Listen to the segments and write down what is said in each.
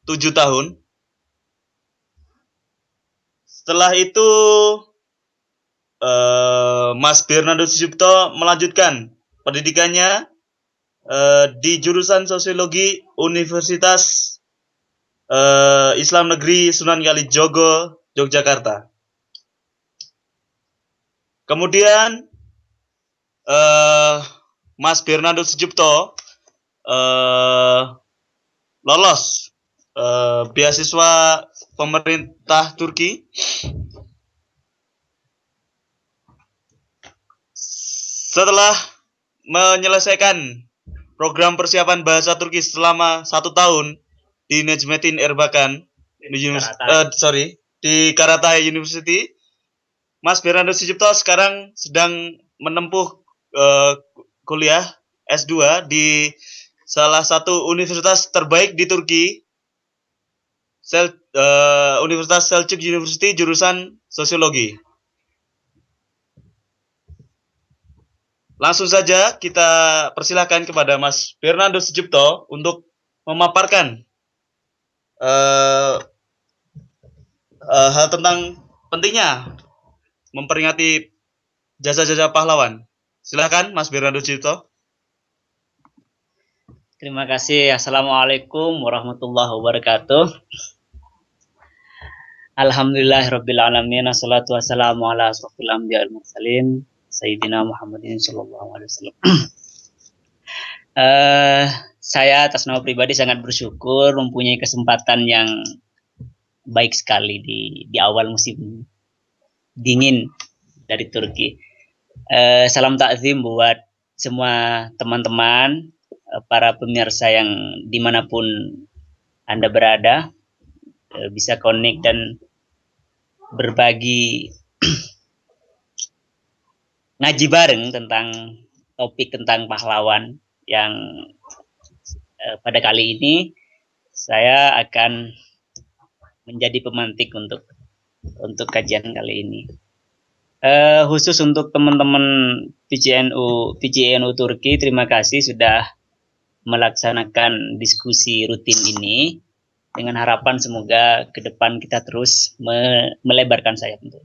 7 tahun. Setelah itu Mas Bernardo Sucipto melanjutkan pendidikannya di jurusan Sosiologi Universitas Islam Negeri Sunan Kalijogo, Yogyakarta. Kemudian Mas Bernardo Sucipto lolos beasiswa pemerintah Turki setelah menyelesaikan program persiapan bahasa Turki selama 1 tahun di Necmettin Erbakan di Karatay University. Mas Bernardo Sucipto sekarang sedang menempuh kuliah S2 di salah satu universitas terbaik di Turki, Universitas Selçuk University, jurusan Sosiologi. Langsung saja kita persilakan kepada Mas Bernardo Sucipto untuk memaparkan hal tentang pentingnya memperingati jasa-jasa pahlawan. Silakan Mas Bernardo Sucipto. Terima kasih. Assalamualaikum warahmatullahi wabarakatuh. Alhamdulillahirabbil alamin. Wassalatu wassalamu ala asrofil anbiya'i wal mursalin Sayyidina Muhammadin sallallahu alaihi wasallam. Saya atas nama pribadi sangat bersyukur mempunyai kesempatan yang baik sekali di awal musim dingin dari Turki. Salam takzim buat semua teman-teman, para pemirsa yang dimanapun Anda berada, bisa connect dan berbagi ngaji bareng tentang topik tentang pahlawan yang pada kali ini saya akan menjadi pemantik untuk kajian kali ini. Khusus untuk teman-teman PJNU Turki, terima kasih sudah melaksanakan diskusi rutin ini dengan harapan semoga ke depan kita terus melebarkan sayap untuk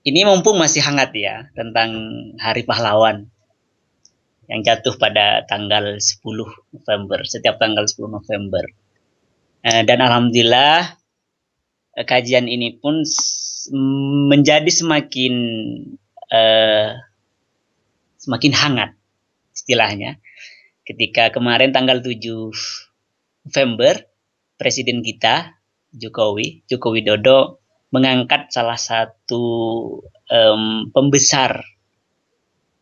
ini mumpung masih hangat ya tentang Hari Pahlawan yang jatuh pada tanggal 10 November, setiap tanggal 10 November. Dan alhamdulillah kajian ini pun menjadi semakin hangat istilahnya ketika kemarin tanggal 7 November Presiden kita Joko Widodo mengangkat salah satu pembesar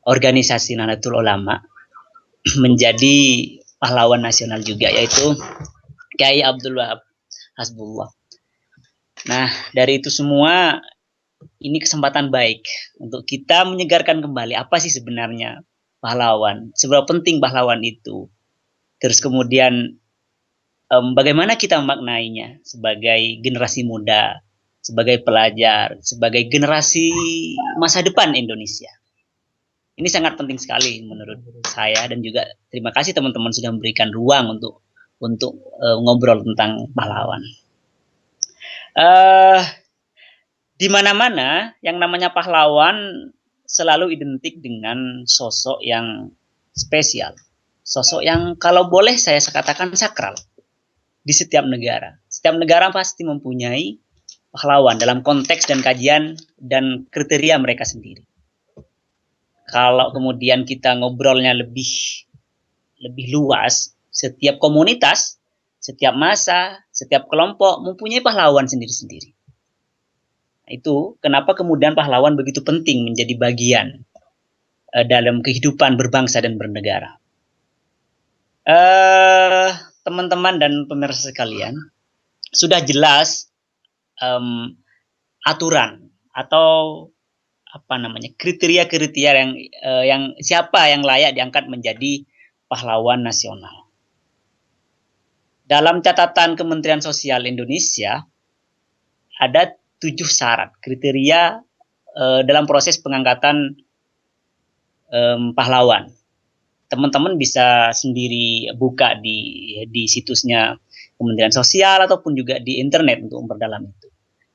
organisasi Nahdlatul Ulama menjadi pahlawan nasional juga, yaitu Kiai Abdul Wahab Hasbullah. Nah, dari itu semua ini kesempatan baik untuk kita menyegarkan kembali apa sih sebenarnya pahlawan, seberapa penting pahlawan itu. Terus kemudian bagaimana kita memaknainya sebagai generasi muda, sebagai pelajar, sebagai generasi masa depan Indonesia. Ini sangat penting sekali menurut saya, dan juga terima kasih teman-teman sudah memberikan ruang untuk ngobrol tentang pahlawan. Di mana-mana yang namanya pahlawan selalu identik dengan sosok yang spesial, sosok yang kalau boleh saya katakan sakral di setiap negara. Setiap negara pasti mempunyai pahlawan dalam konteks dan kajian dan kriteria mereka sendiri. Kalau kemudian kita ngobrolnya lebih luas, setiap komunitas, setiap masa, setiap kelompok mempunyai pahlawan sendiri-sendiri. Itu kenapa kemudian pahlawan begitu penting menjadi bagian dalam kehidupan berbangsa dan bernegara. Teman-teman dan pemirsa sekalian, sudah jelas aturan atau kriteria-kriteria yang siapa yang layak diangkat menjadi pahlawan nasional. Dalam catatan Kementerian Sosial Indonesia ada 7 syarat kriteria dalam proses pengangkatan pahlawan. teman-teman bisa sendiri buka di situsnya Kementerian Sosial ataupun juga di internet untuk memperdalam itu.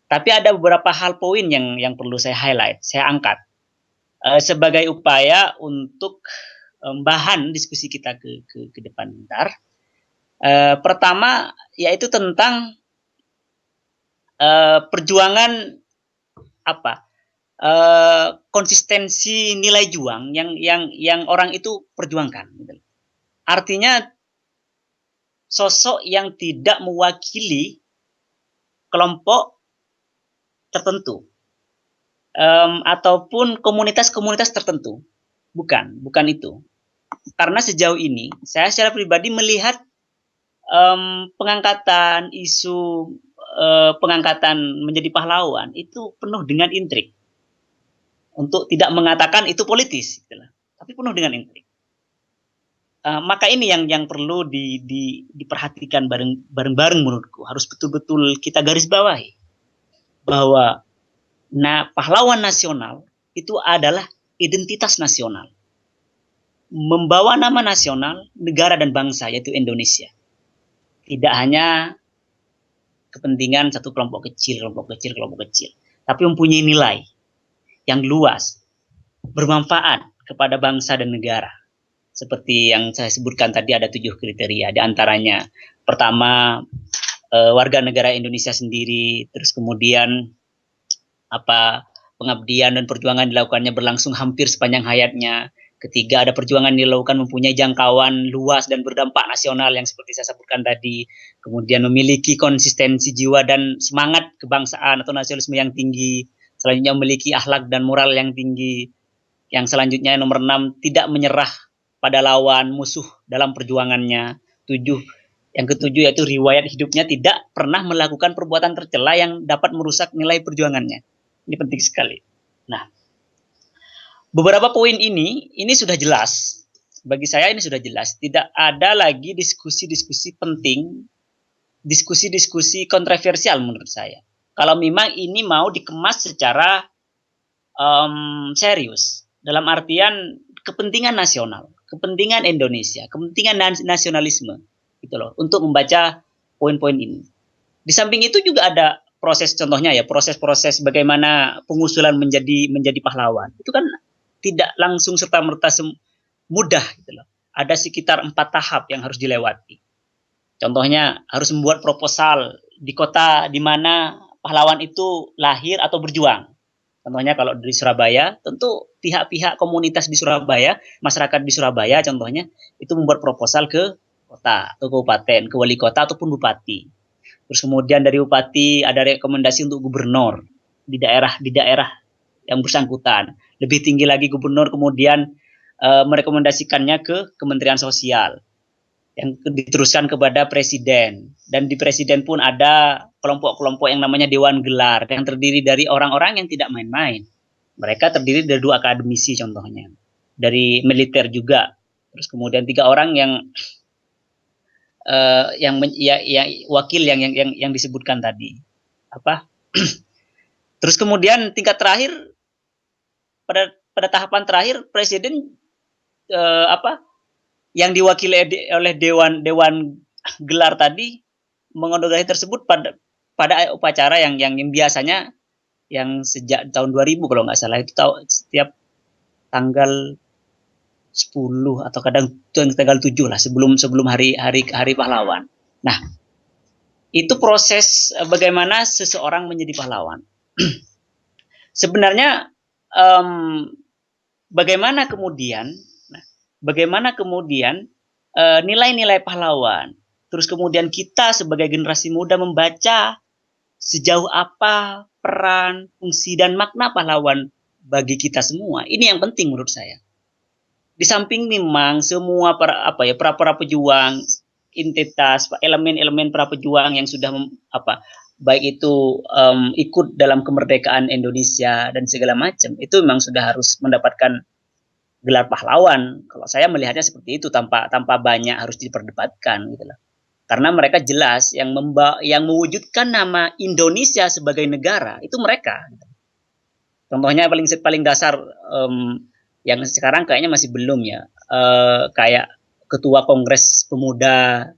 Tapi ada beberapa hal poin yang perlu saya highlight, saya angkat sebagai upaya untuk bahan diskusi kita ke depan bentar. Pertama yaitu tentang perjuangan konsistensi nilai juang yang orang itu perjuangkan. Artinya sosok yang tidak mewakili kelompok tertentu ataupun komunitas-komunitas tertentu, bukan itu. Karena sejauh ini saya secara pribadi melihat pengangkatan isu pengangkatan menjadi pahlawan itu penuh dengan intrik. Untuk tidak mengatakan itu politis, tapi penuh dengan intrik. Maka ini yang perlu diperhatikan bareng-bareng menurutku. Harus betul-betul kita garis bawahi bahwa pahlawan nasional itu adalah identitas nasional. Membawa nama nasional, negara dan bangsa yaitu Indonesia. Tidak hanya kepentingan satu kelompok kecil, tapi mempunyai nilai yang luas, bermanfaat kepada bangsa dan negara. Seperti yang saya sebutkan tadi ada 7 kriteria, di antaranya pertama warga negara Indonesia sendiri, terus kemudian pengabdian dan perjuangan dilakukannya berlangsung hampir sepanjang hayatnya. Ketiga, ada perjuangan dilakukan mempunyai jangkauan luas dan berdampak nasional yang seperti saya sebutkan tadi. Kemudian memiliki konsistensi jiwa dan semangat kebangsaan atau nasionalisme yang tinggi. Selanjutnya memiliki akhlak dan moral yang tinggi. Yang selanjutnya nomor 6, tidak menyerah pada lawan musuh dalam perjuangannya. 7, yang ketujuh yaitu riwayat hidupnya tidak pernah melakukan perbuatan tercela yang dapat merusak nilai perjuangannya. Ini penting sekali. Nah, beberapa poin ini sudah jelas. Bagi saya ini sudah jelas. Tidak ada lagi diskusi-diskusi penting, diskusi-diskusi kontroversial menurut saya. Kalau memang ini mau dikemas secara serius, dalam artian kepentingan nasional, kepentingan Indonesia, kepentingan nasionalisme, gitu loh, untuk membaca poin-poin ini. Di samping itu juga ada proses, contohnya ya, proses-proses bagaimana pengusulan menjadi pahlawan. Itu kan tidak langsung serta-merta mudah, gitu loh. Ada sekitar 4 tahap yang harus dilewati. Contohnya harus membuat proposal di kota di mana pahlawan itu lahir atau berjuang. Contohnya kalau di Surabaya, tentu pihak-pihak komunitas di Surabaya, masyarakat di Surabaya contohnya, itu membuat proposal ke kota atau kabupaten, ke wali kota ataupun bupati. Terus kemudian dari bupati ada rekomendasi untuk gubernur di daerah yang bersangkutan. Lebih tinggi lagi gubernur kemudian merekomendasikannya ke Kementerian Sosial, yang diteruskan kepada presiden, dan di presiden pun ada kelompok-kelompok yang namanya Dewan Gelar yang terdiri dari orang-orang yang tidak main-main. Mereka terdiri dari 2 akademisi contohnya, dari militer juga. Terus kemudian 3 orang yang wakil yang disebutkan tadi. Terus kemudian tingkat terakhir, pada tahapan terakhir presiden yang diwakili oleh Dewan Gelar tadi menganugerahi tersebut pada upacara yang biasanya yang sejak tahun 2000 kalau nggak salah itu setiap tanggal 10 atau kadang tanggal 7 lah sebelum hari pahlawan. Nah, itu proses bagaimana seseorang menjadi pahlawan. Sebenarnya bagaimana kemudian nilai-nilai pahlawan, terus kemudian kita sebagai generasi muda membaca sejauh apa peran, fungsi dan makna pahlawan bagi kita semua. Ini yang penting menurut saya. Di samping memang semua para pejuang, entitas, elemen-elemen para pejuang yang sudah baik itu ikut dalam kemerdekaan Indonesia dan segala macam, itu memang sudah harus mendapatkan gelar pahlawan. Kalau saya melihatnya seperti itu, tanpa banyak harus diperdebatkan gitu loh. Karena mereka jelas yang mewujudkan nama Indonesia sebagai negara itu mereka. Contohnya paling dasar yang sekarang kayaknya masih belum ya. kayak ketua Kongres Pemuda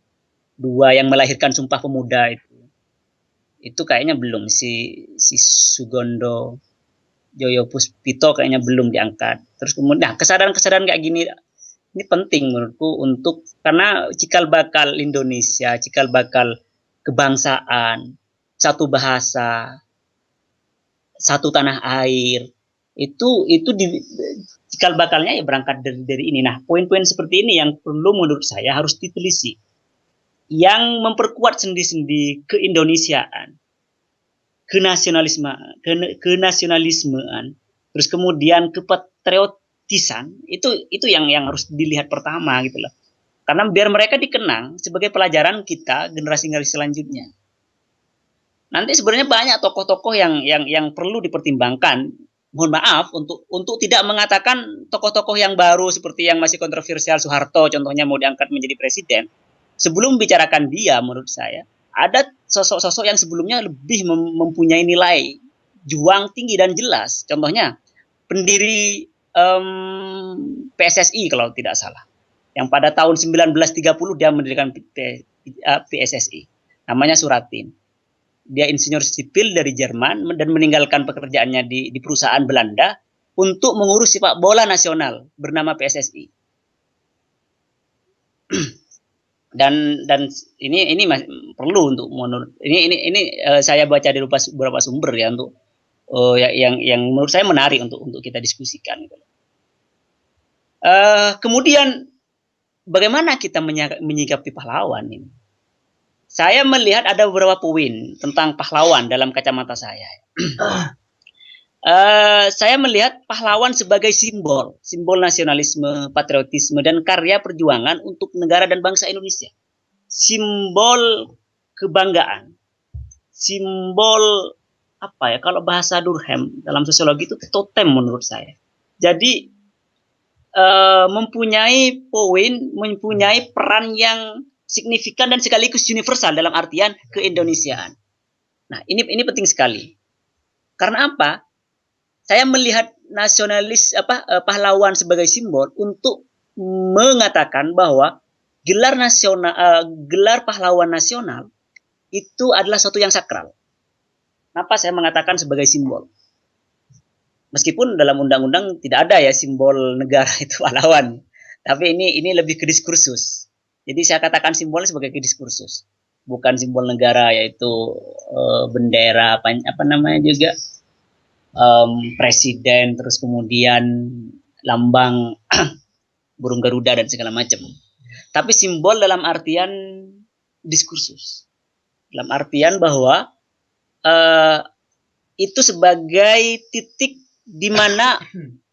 dua yang melahirkan Sumpah Pemuda itu kayaknya belum, si Sugondo Joyo Puspito kayaknya belum diangkat. Terus kemudian kesadaran-kesadaran kayak gini ini penting menurutku, untuk karena cikal bakal Indonesia, cikal bakal kebangsaan, satu bahasa, satu tanah air, itu cikal bakalnya ya berangkat dari ini. Nah, poin-poin seperti ini yang perlu menurut saya harus ditelisik, yang memperkuat sendi-sendi keindonesiaan, kenasionalismean, terus kemudian kepatriotisan, itu yang harus dilihat pertama gitu loh. Karena biar mereka dikenang sebagai pelajaran kita generasi-generasi selanjutnya. Nanti sebenarnya banyak tokoh-tokoh yang perlu dipertimbangkan. Mohon maaf untuk tidak mengatakan tokoh-tokoh yang baru seperti yang masih kontroversial, Soeharto contohnya mau diangkat menjadi presiden. Sebelum bicarakan dia, menurut saya ada sosok-sosok yang sebelumnya lebih mempunyai nilai juang tinggi dan jelas. Contohnya pendiri PSSI kalau tidak salah, yang pada tahun 1930 dia mendirikan PSSI, namanya Suratin. Dia insinyur sipil dari Jerman dan meninggalkan pekerjaannya di perusahaan Belanda untuk mengurus sepak bola nasional bernama PSSI. Dan ini perlu untuk menurut ini saya baca di beberapa sumber ya, untuk yang menurut saya menarik untuk kita diskusikan. Kemudian bagaimana kita menyikapi pahlawan ini? Saya melihat ada beberapa poin tentang pahlawan dalam kacamata saya. Saya melihat pahlawan sebagai simbol nasionalisme, patriotisme, dan karya perjuangan untuk negara dan bangsa Indonesia. Simbol kebanggaan, simbol apa ya, kalau bahasa Durkheim dalam sosiologi itu totem menurut saya. Jadi mempunyai peran yang signifikan dan sekaligus universal dalam artian keindonesiaan. Nah, ini penting sekali. Karena apa? Saya melihat pahlawan sebagai simbol untuk mengatakan bahwa gelar pahlawan nasional itu adalah sesuatu yang sakral. Kenapa saya mengatakan sebagai simbol? Meskipun dalam undang-undang tidak ada ya simbol negara itu pahlawan, tapi ini lebih ke diskursus. Jadi saya katakan simbolnya sebagai diskursus, bukan simbol negara, yaitu bendera apa namanya juga, presiden, terus kemudian lambang burung Garuda dan segala macam. Tapi simbol dalam artian diskursus, dalam artian bahwa itu sebagai titik di mana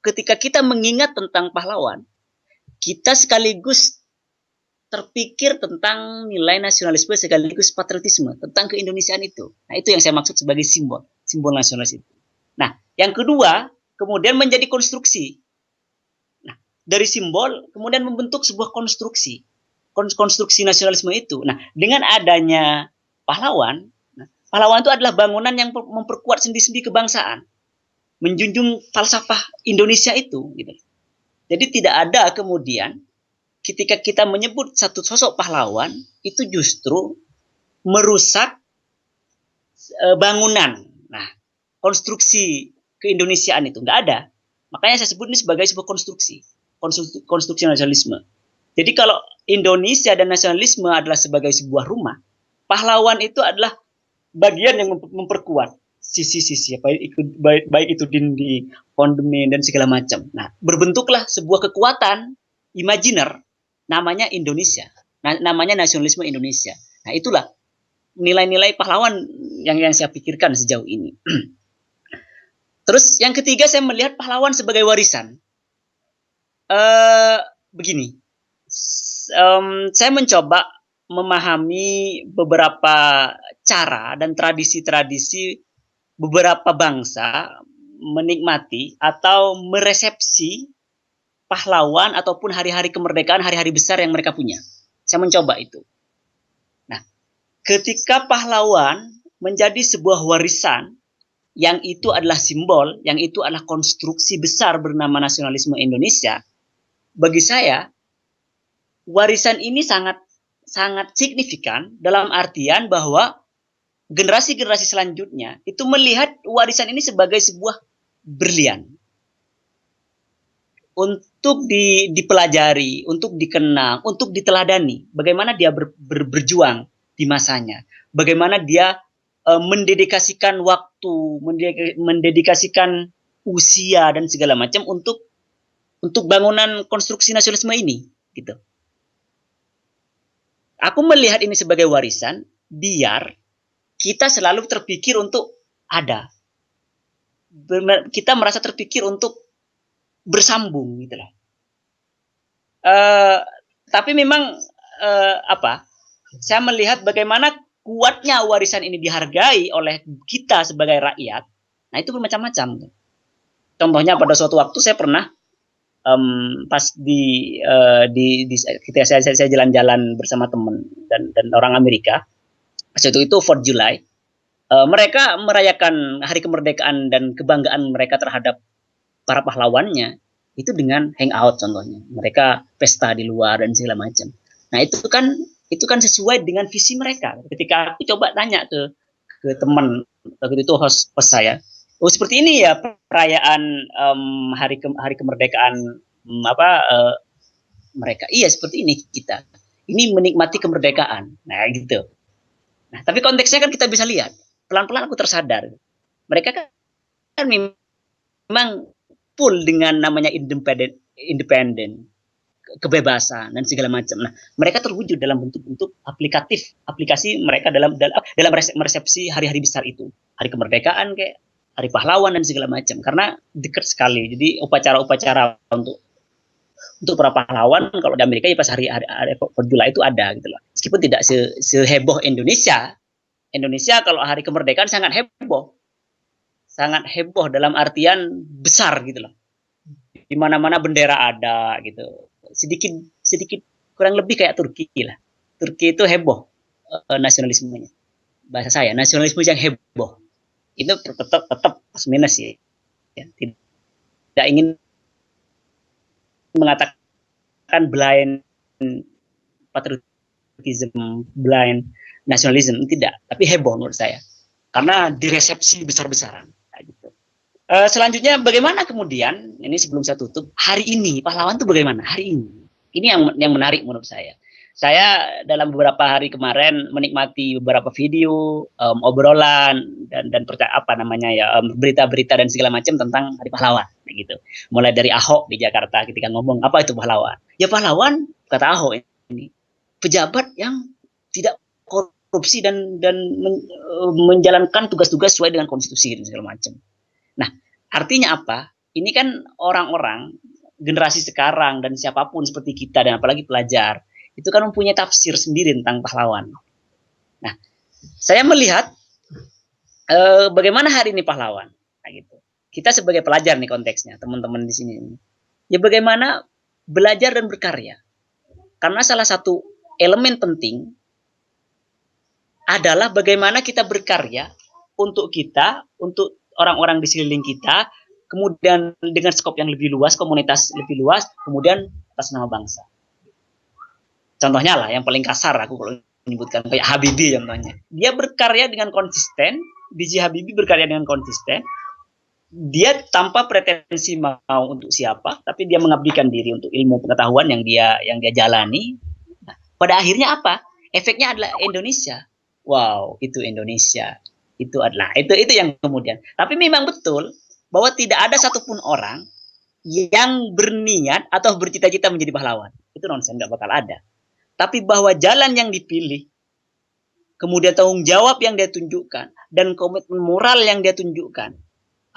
ketika kita mengingat tentang pahlawan, kita sekaligus terpikir tentang nilai nasionalisme sekaligus patriotisme, tentang keindonesiaan itu. Nah, itu yang saya maksud sebagai simbol nasionalis itu. Nah, yang kedua, kemudian menjadi konstruksi. Nah, dari simbol kemudian membentuk sebuah konstruksi nasionalisme itu. Nah, dengan adanya pahlawan, pahlawan itu adalah bangunan yang memperkuat sendi-sendi kebangsaan, menjunjung falsafah Indonesia itu, gitu. Jadi tidak ada kemudian ketika kita menyebut satu sosok pahlawan itu justru merusak bangunan. Nah, konstruksi keindonesiaan itu nggak ada. Makanya saya sebut ini sebagai sebuah konstruksi nasionalisme. Jadi kalau Indonesia dan nasionalisme adalah sebagai sebuah rumah, pahlawan itu adalah bagian yang memperkuat sisi-sisi, baik itu dinding, fondemen, dan segala macam. Nah, berbentuklah sebuah kekuatan imajiner namanya Indonesia, namanya nasionalisme Indonesia. Nah, itulah nilai-nilai pahlawan yang saya pikirkan sejauh ini. Terus yang ketiga, saya melihat pahlawan sebagai warisan. Begini, saya mencoba memahami beberapa cara dan tradisi-tradisi beberapa bangsa menikmati atau meresepsi pahlawan ataupun hari-hari kemerdekaan, hari-hari besar yang mereka punya. Saya mencoba itu. Nah, ketika pahlawan menjadi sebuah warisan, yang itu adalah simbol, yang itu adalah konstruksi besar bernama nasionalisme Indonesia, bagi saya warisan ini sangat sangat signifikan dalam artian bahwa generasi-generasi selanjutnya itu melihat warisan ini sebagai sebuah berlian untuk dipelajari, untuk dikenang, untuk diteladani. Bagaimana dia berjuang di masanya, bagaimana dia mendedikasikan waktu, mendedikasikan usia dan segala macam untuk bangunan konstruksi nasionalisme ini, gitu. Aku melihat ini sebagai warisan, biar kita selalu terpikir untuk ada. Kita merasa terpikir untuk bersambung, gitu lah. Tapi memang saya melihat bagaimana kuatnya warisan ini dihargai oleh kita sebagai rakyat. Nah, itu bermacam-macam. Contohnya pada suatu waktu saya pernah pas ketika saya jalan-jalan bersama teman dan orang Amerika, pas itu 4 July, mereka merayakan hari kemerdekaan dan kebanggaan mereka terhadap para pahlawannya itu dengan hangout contohnya, mereka pesta di luar dan segala macam. Nah itu kan sesuai dengan visi mereka. Ketika aku coba tanya ke teman waktu itu host saya, oh seperti ini ya perayaan hari kemerdekaan mereka. Iya seperti ini kita. Ini menikmati kemerdekaan. Nah gitu. Nah tapi konteksnya kan kita bisa lihat. Pelan-pelan aku tersadar. Mereka kan memang full dengan namanya independen, kebebasan dan segala macam. Nah mereka terwujud dalam bentuk-bentuk aplikasi mereka dalam meresepsi hari-hari besar itu. Hari kemerdekaan kayak hari pahlawan dan segala macam, karena dekat sekali. Jadi upacara-upacara untuk para pahlawan kalau di Amerika ya pas hari 4 Julai itu ada gitu loh. Meskipun tidak seheboh Indonesia. Indonesia kalau hari kemerdekaan sangat heboh dalam artian besar gitu loh. Di mana-mana bendera ada gitu. Sedikit kurang lebih kayak Turki lah. Turki itu heboh nasionalismenya. Bahasa saya, nasionalisme yang heboh. Itu tetap plus minus ya. Tidak ingin mengatakan blind patriotism, blind nasionalisme, tidak, tapi heboh menurut saya karena diresepsi besar-besaran gitu. Selanjutnya bagaimana kemudian, ini sebelum saya tutup, hari ini pahlawan itu bagaimana hari ini yang menarik menurut saya dalam beberapa hari kemarin menikmati beberapa video, obrolan dan berita-berita dan segala macam tentang hari pahlawan gitu. Mulai dari Ahok di Jakarta ketika ngomong apa itu pahlawan. Ya pahlawan kata Ahok ini pejabat yang tidak korupsi dan menjalankan tugas-tugas sesuai dengan konstitusi dan segala macam. Nah, artinya apa? Ini kan orang-orang generasi sekarang dan siapapun seperti kita dan apalagi pelajar itu kan mempunyai tafsir sendiri tentang pahlawan. Nah, saya melihat bagaimana hari ini pahlawan. Nah, gitu. Kita sebagai pelajar nih konteksnya, teman-teman di sini. Ya bagaimana belajar dan berkarya. Karena salah satu elemen penting adalah bagaimana kita berkarya untuk kita, untuk orang-orang di sekeliling kita, kemudian dengan skop yang lebih luas, komunitas lebih luas, kemudian atas nama bangsa. Contohnya lah, yang paling kasar aku kalau menyebutkan kayak Habibie contohnya. Dia berkarya dengan konsisten, B.J. Habibie berkarya dengan konsisten, dia tanpa pretensi mau untuk siapa, tapi dia mengabdikan diri untuk ilmu pengetahuan yang dia jalani. Nah, pada akhirnya apa? Efeknya adalah Indonesia. Wow, itu Indonesia. Itu yang kemudian. Tapi memang betul bahwa tidak ada satupun orang yang berniat atau bercita-cita menjadi pahlawan. Itu nonsen, nggak bakal ada. Tapi bahwa jalan yang dipilih, kemudian tanggung jawab yang dia tunjukkan, dan komitmen moral yang dia tunjukkan,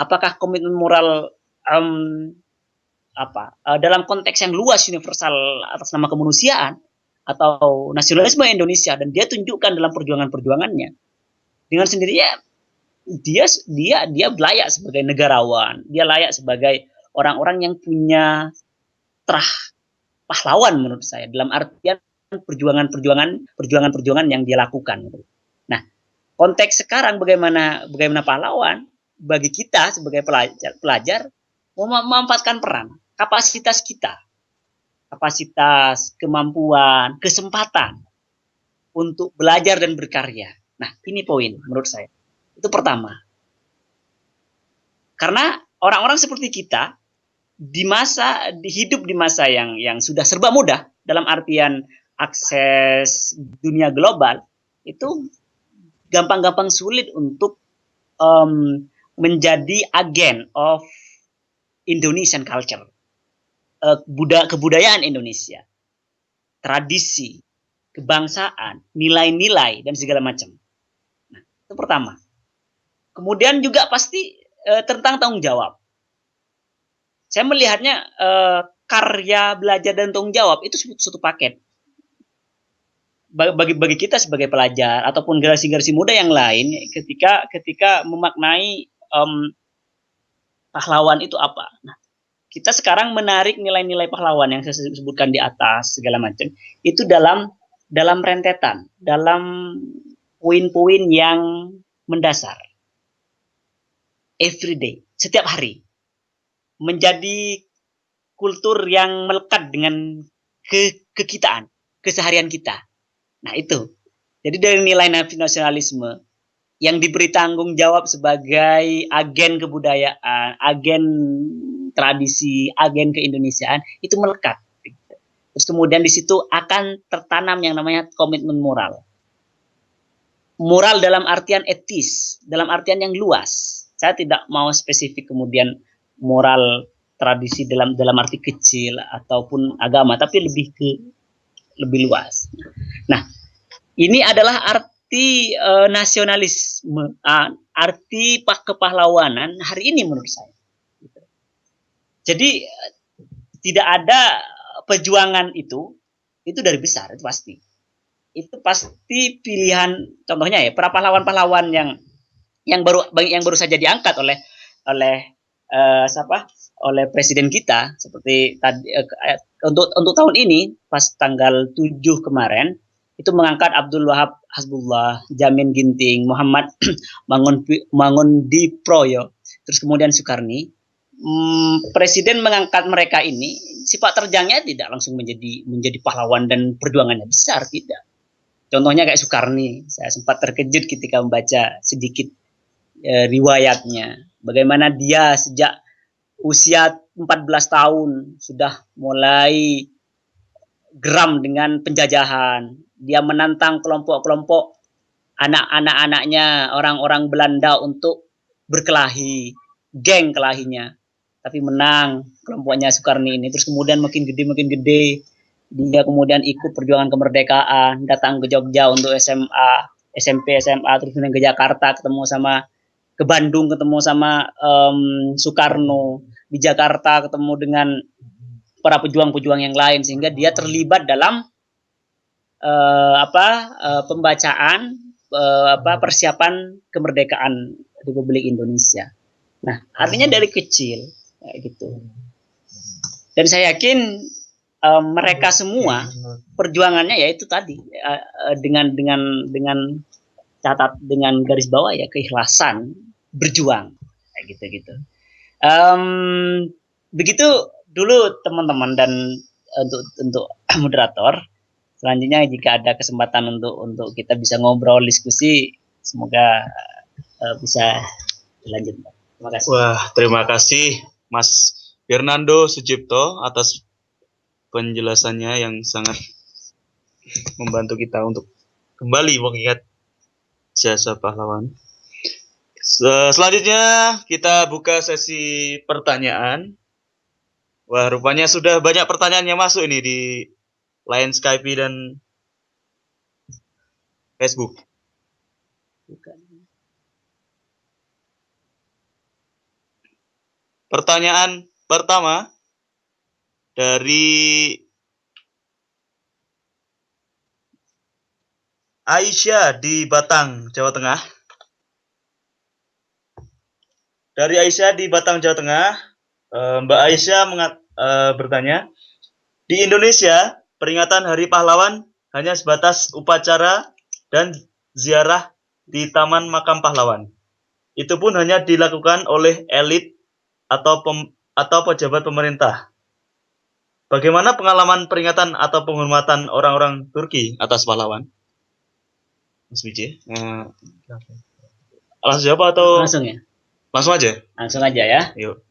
apakah komitmen moral dalam konteks yang luas universal atas nama kemanusiaan atau nasionalisme Indonesia, dan dia tunjukkan dalam perjuangannya dengan sendirinya dia layak sebagai negarawan, dia layak sebagai orang-orang yang punya terah pahlawan menurut saya dalam artian perjuangan yang dia lakukan. Nah, konteks sekarang bagaimana pahlawan bagi kita sebagai pelajar memanfaatkan peran kapasitas kita kapasitas, kemampuan, kesempatan untuk belajar dan berkarya. Nah, ini poin menurut saya. Itu pertama. Karena orang-orang seperti kita hidup di masa yang sudah serba mudah dalam artian akses dunia global, itu gampang-gampang sulit untuk menjadi agen of Indonesian culture, kebudayaan Indonesia, tradisi, kebangsaan, nilai-nilai, dan segala macam. Nah, itu pertama. Kemudian juga pasti tentang tanggung jawab. Saya melihatnya karya, belajar, dan tanggung jawab itu suatu paket. Bagi kita sebagai pelajar ataupun generasi-generasi muda yang lain, ketika memaknai pahlawan itu apa. Nah, kita sekarang menarik nilai-nilai pahlawan yang saya sebutkan di atas segala macam itu dalam rentetan, dalam poin-poin yang mendasar. Everyday, setiap hari. Menjadi kultur yang melekat dengan kekitaan, keseharian kita. Nah, itu. Jadi dari nilai nasionalisme yang diberi tanggung jawab sebagai agen kebudayaan, agen tradisi, agen keindonesiaan, itu melekat. Terus kemudian di situ akan tertanam yang namanya komitmen moral. Moral dalam artian etis, dalam artian yang luas. Saya tidak mau spesifik kemudian moral tradisi dalam arti kecil ataupun agama, tapi lebih luas. Nah, ini adalah arti nasionalisme, arti kepahlawanan hari ini menurut saya. Jadi tidak ada perjuangan itu dari besar, itu pasti. Itu pasti pilihan, contohnya ya, para pahlawan-pahlawan yang baru saja diangkat oleh oleh presiden kita, seperti tadi untuk tahun ini pas tanggal 7 kemarin itu mengangkat Abdul Wahab Hasbullah, Jamin Ginting, Muhammad Mangundiproyo, terus kemudian Sukarni. Presiden mengangkat mereka ini, sifat terjangnya tidak langsung menjadi pahlawan dan perjuangannya besar, tidak. Contohnya kayak Sukarni, saya sempat terkejut ketika membaca sedikit riwayatnya, bagaimana dia sejak usia 14 tahun sudah mulai geram dengan penjajahan. Dia menantang kelompok-kelompok anak-anaknya, orang-orang Belanda untuk berkelahi, geng kelahinya. Tapi menang kelompoknya Sukarni ini. Terus kemudian makin gede. Dia kemudian ikut perjuangan kemerdekaan, datang ke Jogja untuk SMA, SMP, SMA, terus kemudian ke Jakarta, ke Bandung ketemu sama Soekarno, di Jakarta ketemu dengan para pejuang-pejuang yang lain, sehingga dia terlibat dalam pembacaan persiapan kemerdekaan Republik Indonesia. Nah, artinya dari kecil kayak gitu. Dan saya yakin mereka semua perjuangannya yaitu tadi dengan garis bawah ya, keikhlasan berjuang kayak gitu. Begitu dulu teman-teman, dan untuk moderator selanjutnya jika ada kesempatan untuk kita bisa ngobrol diskusi, semoga bisa lanjut. Terima kasih. Wah, terima kasih Mas Fernando Sujipto atas penjelasannya yang sangat membantu kita untuk kembali mengingat jasa pahlawan. Selanjutnya kita buka sesi pertanyaan. Wah, rupanya sudah banyak pertanyaan yang masuk ini di line Skype dan Facebook. Pertanyaan pertama dari Aisyah di Batang, Jawa Tengah. Dari Aisyah di Batang, Jawa Tengah, Mbak Aisyah bertanya, di Indonesia peringatan Hari Pahlawan hanya sebatas upacara dan ziarah di Taman Makam Pahlawan. Itu pun hanya dilakukan oleh elit atau pejabat pemerintah. Bagaimana pengalaman peringatan atau penghormatan orang-orang Turki atas pahlawan? Mas Wiji, langsung jawab atau Langsung ya? langsung aja? Langsung aja ya. Yuk.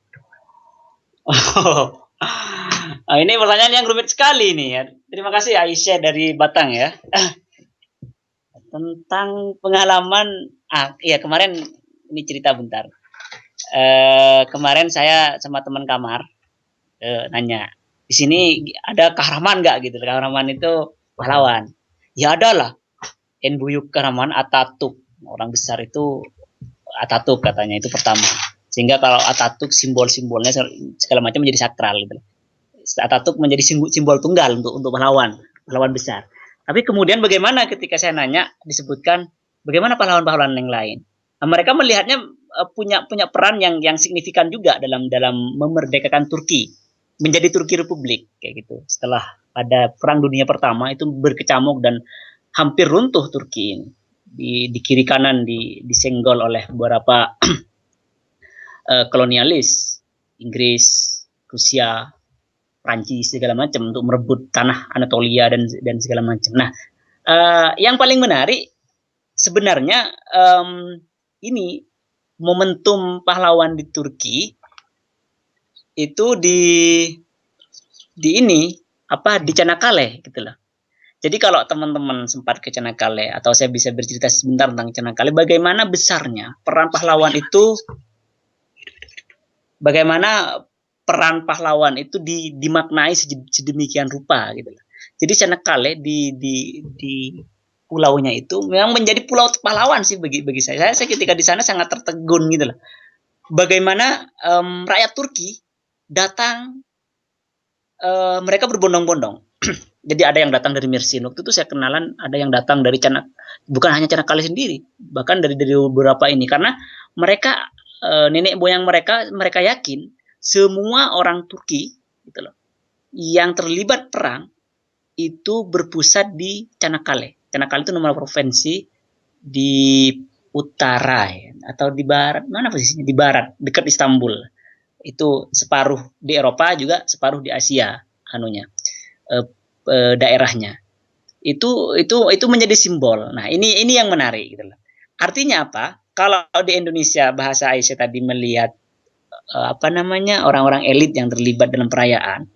Ini pertanyaan yang rumit sekali nih ya. Terima kasih Aisyah dari Batang ya. Tentang pengalaman, iya kemarin ini cerita bentar. Kemarin saya sama teman kamar nanya, di sini ada Kahraman nggak gitu? Kahraman itu pahlawan. Ya ada lah. Buyuk Kahraman Atatürk, orang besar itu Atatürk katanya itu pertama. Sehingga kalau Atatürk simbol-simbolnya segala macam menjadi sakral gitu. Atatürk menjadi simbol tunggal untuk pahlawan besar. Tapi kemudian bagaimana ketika saya nanya disebutkan bagaimana pahlawan-pahlawan yang lain? Nah, mereka melihatnya punya peran yang signifikan juga dalam memerdekakan Turki menjadi Turki Republik kayak gitu. Setelah pada Perang Dunia Pertama itu berkecamuk dan hampir runtuh Turki ini. Di kiri kanan disenggol oleh beberapa kolonialis Inggris, Rusia, Prancis segala macam untuk merebut tanah Anatolia dan segala macam. Nah, yang paling menarik sebenarnya ini momentum pahlawan di Turki itu di Çanakkale gitu loh. Jadi kalau teman-teman sempat ke Çanakkale atau saya bisa bercerita sebentar tentang Çanakkale, bagaimana besarnya peran pahlawan itu, bagaimana peran pahlawan itu dimaknai sedemikian rupa gitu loh. Jadi Çanakkale di pulaunya itu memang menjadi pulau pahlawan sih bagi saya. Saya ketika di sana sangat tertegun gitu loh. Bagaimana rakyat Turki datang, mereka berbondong-bondong. Jadi ada yang datang dari Mersin. Waktu itu saya kenalan ada yang datang dari bukan hanya Çanakkale sendiri, bahkan dari beberapa ini, karena mereka nenek moyang mereka yakin semua orang Turki gitu loh yang terlibat perang itu berpusat di Çanakkale. Çanakkale itu nama provinsi di utara ya, atau di barat, mana posisinya? Di barat, dekat Istanbul. Itu separuh di Eropa juga separuh di Asia anunya. Daerahnya itu menjadi simbol. Nah ini yang menarik gitu loh. Artinya apa? Kalau di Indonesia bahasa Aisyah tadi melihat orang-orang elit yang terlibat dalam perayaan.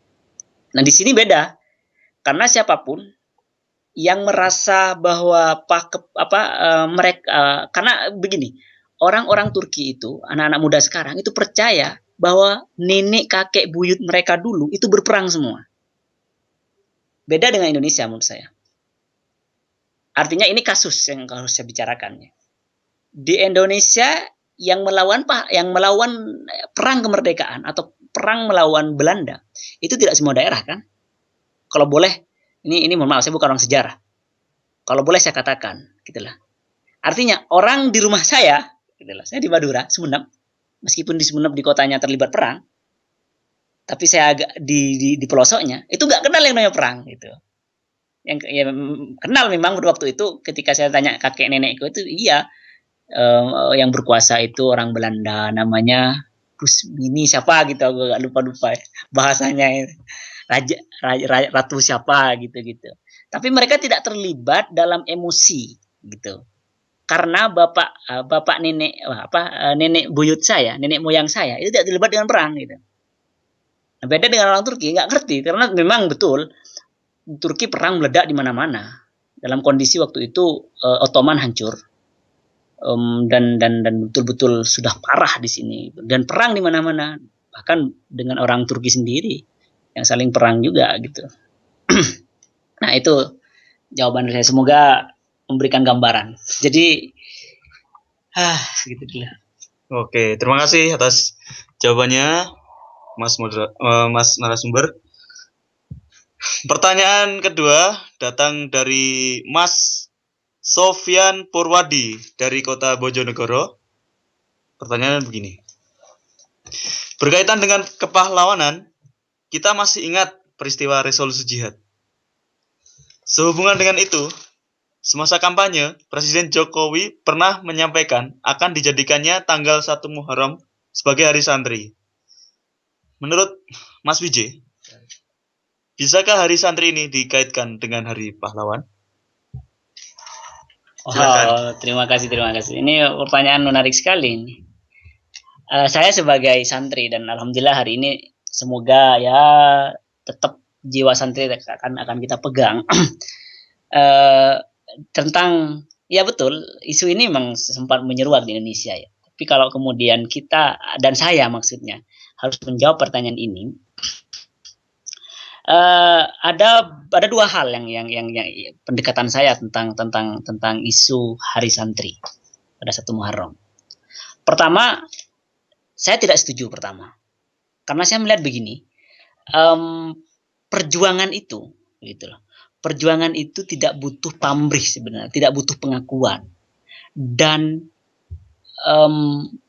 Nah di sini beda karena siapapun yang merasa bahwa mereka karena begini, orang-orang Turki itu anak-anak muda sekarang itu percaya bahwa nenek kakek buyut mereka dulu itu berperang semua. Beda dengan Indonesia menurut saya. Artinya ini kasus yang harus saya bicarakan. Di Indonesia yang melawan perang kemerdekaan atau perang melawan Belanda itu tidak semua daerah kan. Kalau boleh, ini mohon maaf saya bukan orang sejarah. Kalau boleh saya katakan, gitulah. Artinya orang di rumah saya, gitulah, saya di Madura, Sumeneb, meskipun di Sumeneb di kotanya terlibat perang, tapi saya agak di pelosoknya itu nggak kenal yang namanya perang gitu. Yang ya, kenal memang pada waktu itu ketika saya tanya kakek nenekku itu iya, yang berkuasa itu orang Belanda namanya Kusmini siapa gitu, aku nggak lupa bahasanya ratu siapa gitu. Tapi mereka tidak terlibat dalam emosi gitu. Karena bapak nenek buyut saya, nenek moyang saya itu tidak terlibat dengan perang gitu. Beda dengan orang Turki, nggak ngerti karena memang betul Turki perang meledak di mana-mana. Dalam kondisi waktu itu Ottoman hancur dan betul-betul sudah parah di sini dan perang di mana-mana, bahkan dengan orang Turki sendiri yang saling perang juga gitu. Nah itu jawaban saya, semoga memberikan gambaran. Jadi gitu dulu. Oke, terima kasih atas jawabannya. Mas narasumber. Pertanyaan kedua datang dari Mas Sofyan Purwadi dari kota Bojonegoro. Pertanyaan begini. Berkaitan dengan kepahlawanan, kita masih ingat peristiwa resolusi jihad. Sehubungan dengan itu, semasa kampanye, Presiden Jokowi pernah menyampaikan akan dijadikannya tanggal 1 Muharram sebagai hari santri. Menurut Mas Wijay, Bisakah Hari Santri ini dikaitkan dengan Hari Pahlawan? Silakan. Oh, terima kasih. Ini pertanyaan menarik sekali. Saya sebagai santri dan alhamdulillah hari ini semoga ya tetap jiwa santri akan kita pegang. Tentang ya betul, isu ini memang sempat menyeruak di Indonesia ya. Tapi kalau kemudian kita dan saya maksudnya harus menjawab pertanyaan ini, ada dua hal yang pendekatan saya tentang isu Hari Santri pada 1 Muharram. Pertama, saya tidak setuju karena saya melihat begini, perjuangan itu, gitu loh. Perjuangan itu tidak butuh pamrih sebenarnya, tidak butuh pengakuan dan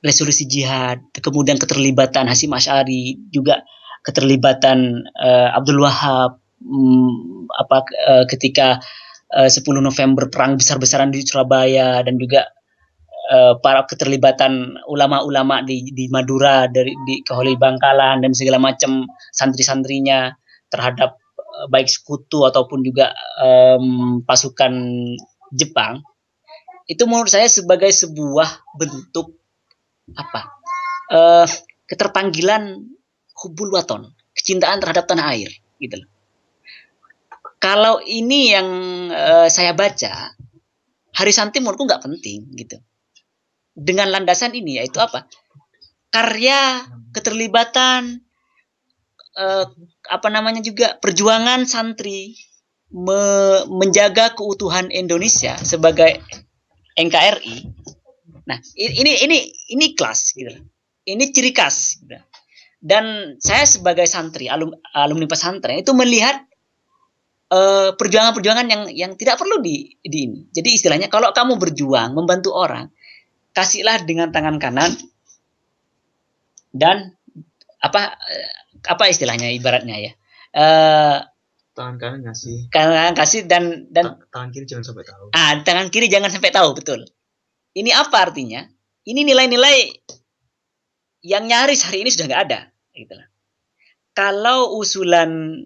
resolusi jihad, kemudian keterlibatan Hasyim Asy'ari, juga keterlibatan Abdul Wahab, ketika 10 November perang besar-besaran di Surabaya, dan juga para keterlibatan ulama-ulama di Madura, di Keholi Bangkalan dan segala macam santri-santrinya terhadap baik sekutu ataupun juga pasukan Jepang. Itu menurut saya sebagai sebuah bentuk keterpanggilan hubul waton, kecintaan terhadap tanah air, gitu loh. Kalau ini yang saya baca, Hari Santri menurutku nggak penting, gitu. Dengan landasan ini yaitu karya, keterlibatan, juga perjuangan santri menjaga keutuhan Indonesia sebagai NKRI. Nah, ini kelas, gitu. Ini ciri khas, gitu. Dan saya sebagai santri, alumni pesantren itu melihat perjuangan-perjuangan yang tidak perlu di ini. Jadi istilahnya kalau kamu berjuang membantu orang, kasihlah dengan tangan kanan dan apa istilahnya ibaratnya ya. Tangan kanan ngasih. Tangan kasih dan tangan kiri jangan sampai tahu. Tangan kiri jangan sampai tahu, betul. Ini apa artinya? Ini nilai-nilai yang nyaris hari ini sudah nggak ada, gitu lah. Kalau usulan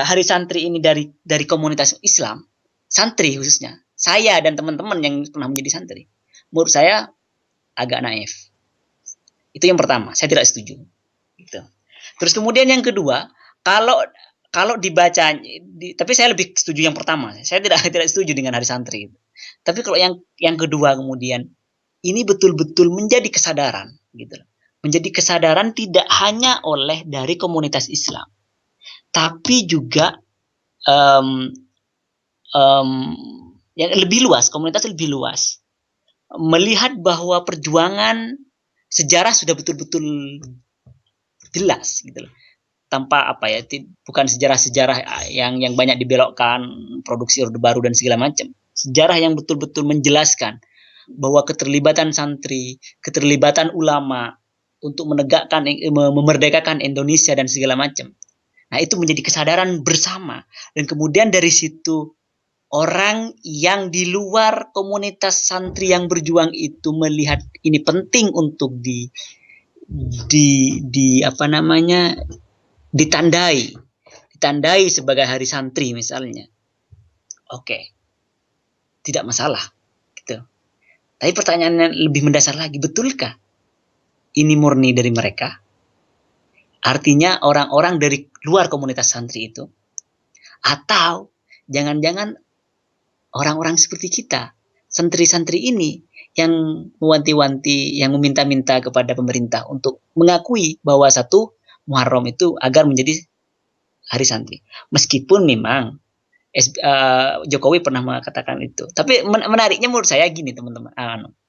Hari Santri ini dari komunitas Islam, santri khususnya, saya dan teman-teman yang pernah menjadi santri, menurut saya agak naif. Itu yang pertama, saya tidak setuju. Gitu. Terus kemudian yang kedua, kalau dibaca, tapi saya lebih setuju yang pertama. Saya tidak setuju dengan Hari Santri. Tapi kalau yang kedua kemudian, ini betul-betul menjadi kesadaran, gitu. Menjadi kesadaran tidak hanya oleh dari komunitas Islam, tapi juga yang lebih luas, komunitas lebih luas, melihat bahwa perjuangan sejarah sudah betul-betul jelas, gitu loh. Tanpa bukan sejarah-sejarah yang banyak dibelokkan, produksi Orde Baru dan segala macam. Sejarah yang betul-betul menjelaskan bahwa keterlibatan santri, keterlibatan ulama untuk memerdekakan Indonesia dan segala macam. Nah, itu menjadi kesadaran bersama. Dan kemudian dari situ orang yang di luar komunitas santri yang berjuang itu melihat ini penting untuk ditandai sebagai Hari Santri misalnya. Oke. Tidak masalah, gitu. Tapi pertanyaannya lebih mendasar lagi, betulkah ini murni dari mereka? Artinya orang-orang dari luar komunitas santri itu, atau jangan-jangan orang-orang seperti kita, santri-santri ini yang mewanti-wanti, yang meminta-minta kepada pemerintah untuk mengakui bahwa 1 Muharram itu agar menjadi Hari Santri. Meskipun memang Jokowi pernah mengatakan itu. Tapi menariknya menurut saya gini, teman-teman,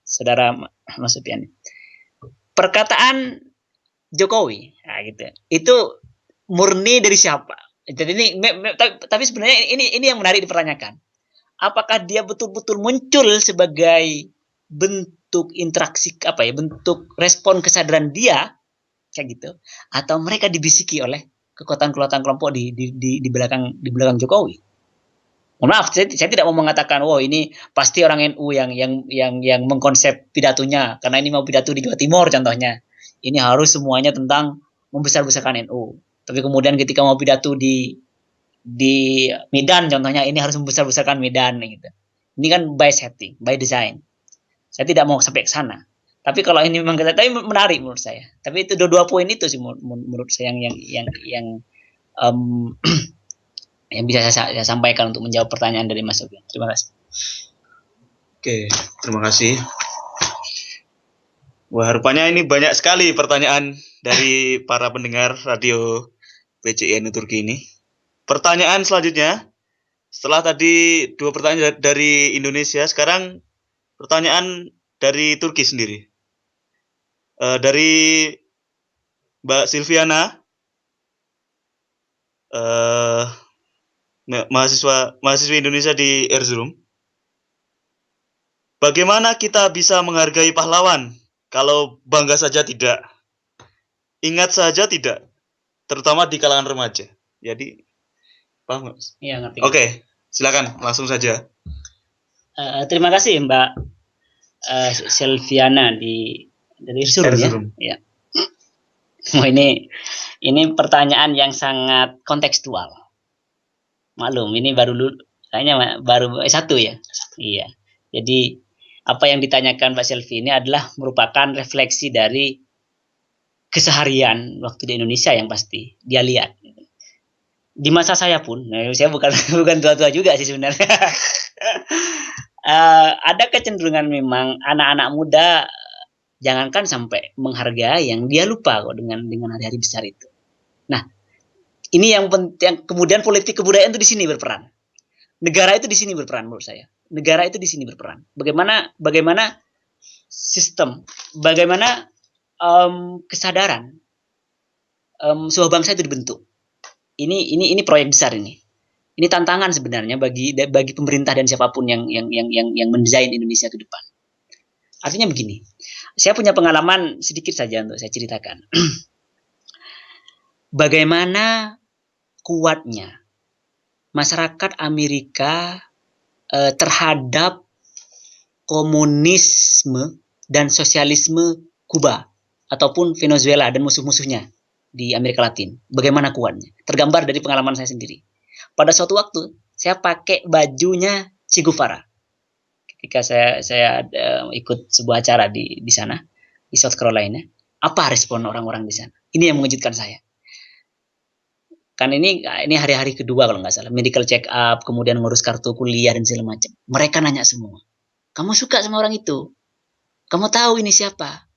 saudara Mas Supian. Perkataan Jokowi, gitu. Itu murni dari siapa? Jadi tapi sebenarnya ini yang menarik dipertanyakan. Apakah dia betul-betul muncul sebagai bentuk interaksi bentuk respon kesadaran dia kayak gitu, atau mereka dibisiki oleh kekuatan-kekuatan kelompok di belakang Jokowi? Mohon maaf, saya tidak mau mengatakan ini pasti orang NU yang mengkonsep pidatonya, karena ini mau pidato di Jawa Timur contohnya. Ini harus semuanya tentang membesar-besarkan NU. Tapi kemudian ketika mau pidato di Medan contohnya, ini harus membesar-besarkan Medan gitu. Ini kan by setting, by design. Saya tidak mau sampai ke sana. Tapi kalau ini memang kita, tapi menarik menurut saya. Tapi itu dua poin itu sih menurut saya yang um, yang bisa saya sampaikan untuk menjawab pertanyaan dari Mas Sofian. Terima kasih. Oke, terima kasih. Wah, rupanya ini banyak sekali pertanyaan dari para pendengar radio PCINU Turki ini. Pertanyaan selanjutnya, setelah tadi 2 pertanyaan dari Indonesia, sekarang pertanyaan dari Turki sendiri. Dari Mbak Silviana, mahasiswi Indonesia di Erzurum. Bagaimana kita bisa menghargai pahlawan kalau bangga saja tidak? Ingat saja tidak? Terutama di kalangan remaja. Jadi, paham nggak? Iya, ngerti. Oke, silakan langsung saja. Terima kasih Mbak Silviana dari Erzurum ya. Oh, ini pertanyaan yang sangat kontekstual. Maklum, ini kayaknya baru S1 ya. Iya. Jadi apa yang ditanyakan Mbak Selvi ini adalah merupakan refleksi dari keseharian waktu di Indonesia yang pasti dia lihat. Di masa saya pun, saya bukan tua-tua juga sih sebenarnya. Ada kecenderungan memang anak-anak muda jangankan sampai menghargai, yang dia lupa kok dengan hari-hari besar itu. Nah, ini yang penting. Kemudian politik kebudayaan itu di sini berperan. Negara itu di sini berperan menurut saya. Negara itu di sini berperan. Bagaimana sistem, bagaimana kesadaran sebuah bangsa itu dibentuk. Ini proyek besar ini. Ini tantangan sebenarnya bagi pemerintah dan siapapun yang mendesain Indonesia ke depan. Artinya begini, saya punya pengalaman sedikit saja untuk saya ceritakan. Bagaimana kuatnya masyarakat Amerika terhadap komunisme dan sosialisme Kuba ataupun Venezuela dan musuh-musuhnya di Amerika Latin. Bagaimana kuatnya? Tergambar dari pengalaman saya sendiri. Pada suatu waktu, saya pakai bajunya Che Guevara. Ketika saya ikut sebuah acara di sana, di South Carolina, apa respon orang-orang di sana? Ini yang mengejutkan saya. Kan ini hari-hari kedua kalau nggak salah, medical check up, kemudian ngurus kartu kuliah dan segala macam. Mereka nanya semua, kamu suka sama orang itu? Kamu tahu ini siapa?